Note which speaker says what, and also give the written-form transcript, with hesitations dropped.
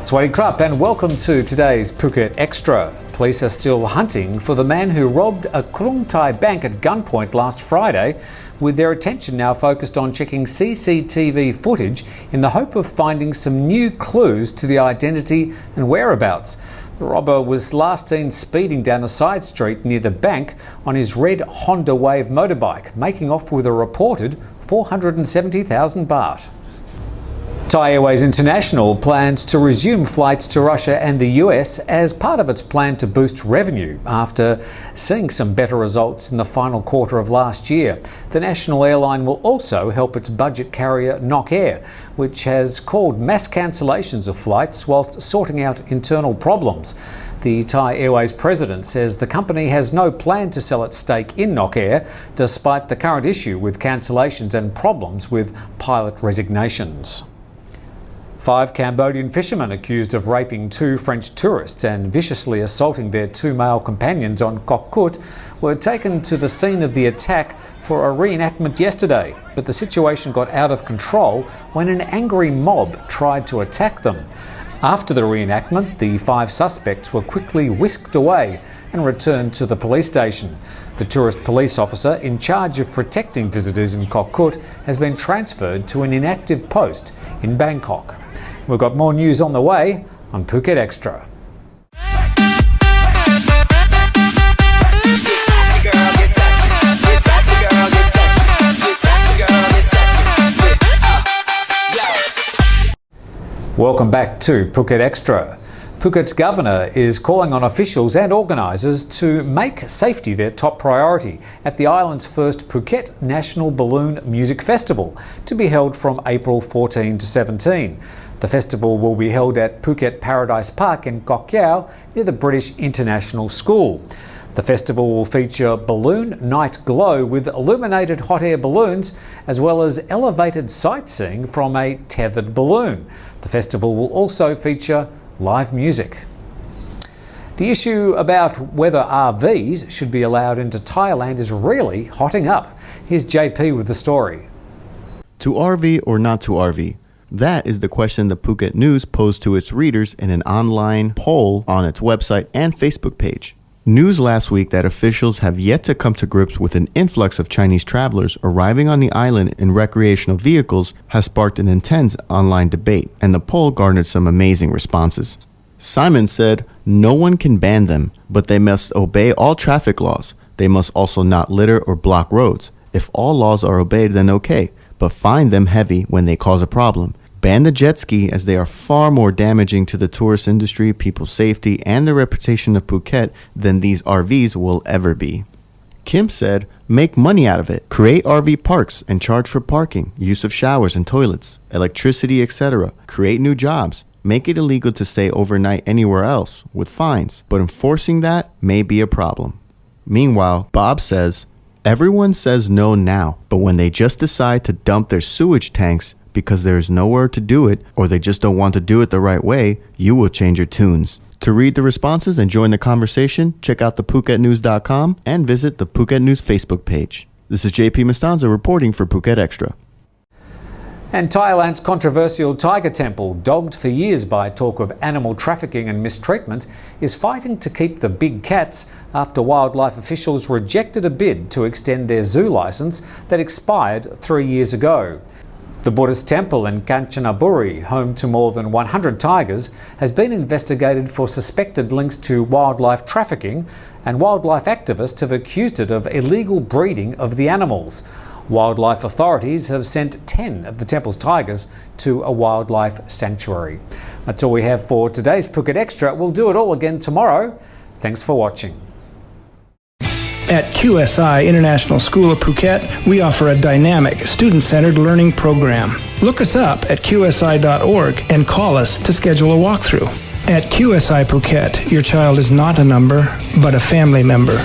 Speaker 1: Swadee Krupp and welcome to today's Phuket Extra. Police are still hunting for the man who robbed a Krung Thai bank at gunpoint last Friday, with their attention now focused on checking CCTV footage in the hope of finding some new clues to the identity and whereabouts. The robber was last seen speeding down a side street near the bank on his red Honda Wave motorbike, making off with a reported 470,000 baht. Thai Airways International plans to resume flights to Russia and the US as part of its plan to boost revenue after seeing some better results in the final quarter of last year. The national airline will also help its budget carrier Nok Air, which has called mass cancellations of flights whilst sorting out internal problems. The Thai Airways president says the company has no plan to sell its stake in Nok Air, despite the current issue with cancellations and problems with pilot resignations. 5 Cambodian fishermen accused of raping 2 French tourists and viciously assaulting their 2 male companions on Koh Kut were taken to the scene of the attack for a re-enactment yesterday. But the situation got out of control when an angry mob tried to attack them. After the re-enactment, the 5 suspects were quickly whisked away and returned to the police station. The tourist police officer in charge of protecting visitors in Koh Kut has been transferred to an inactive post in Bangkok. We've got more news on the way on Phuket Extra. Welcome back to Phuket Extra. Phuket's governor is calling on officials and organisers to make safety their top priority at the island's first Phuket National Balloon Music Festival, to be held from April 14 to 17. The festival will be held at Phuket Paradise Park in Koh Kiao near the British International School. The festival will feature Balloon Night Glow with illuminated hot air balloons, as well as elevated sightseeing from a tethered balloon. The festival will also feature live music. The issue about whether RVs should be allowed into Thailand is really hotting up. Here's JP with the story.
Speaker 2: To RV or not to RV? That is the question the Phuket News posed to its readers in an online poll on its website and Facebook page. News last week that officials have yet to come to grips with an influx of Chinese travelers arriving on the island in recreational vehicles has sparked an intense online debate, and the poll garnered some amazing responses. Simon said, "No one can ban them, but they must obey all traffic laws. They must also not litter or block roads. If all laws are obeyed, then okay, but fine them heavy when they cause a problem. Ban the jet ski, as they are far more damaging to the tourist industry, people's safety, and the reputation of Phuket than these RVs will ever be." Kim said, "Make money out of it. Create RV parks and charge for parking, use of showers and toilets, electricity, etc. Create new jobs. Make it illegal to stay overnight anywhere else with fines, but enforcing that may be a problem." Meanwhile, Bob says, "Everyone says no now, but when they just decide to dump their sewage tanks because there is nowhere to do it, or they just don't want to do it the right way, you will change your tunes." To read the responses and join the conversation, check out thephuket.news.com and visit the Phuket News Facebook page. This is JP Mastanza reporting for Phuket Extra.
Speaker 1: And Thailand's controversial tiger temple, dogged for years by talk of animal trafficking and mistreatment, is fighting to keep the big cats after wildlife officials rejected a bid to extend their zoo licence that expired 3 years ago. The Buddhist temple in Kanchanaburi, home to more than 100 tigers, has been investigated for suspected links to wildlife trafficking, and wildlife activists have accused it of illegal breeding of the animals. Wildlife authorities have sent 10 of the temple's tigers to a wildlife sanctuary. That's all we have for today's Phuket Extra. We'll do it all again tomorrow. Thanks for watching.
Speaker 3: At QSI International School of Phuket, we offer a dynamic, student-centered learning program. Look us up at qsi.org and call us to schedule a walkthrough. At QSI Phuket, your child is not a number, but a family member.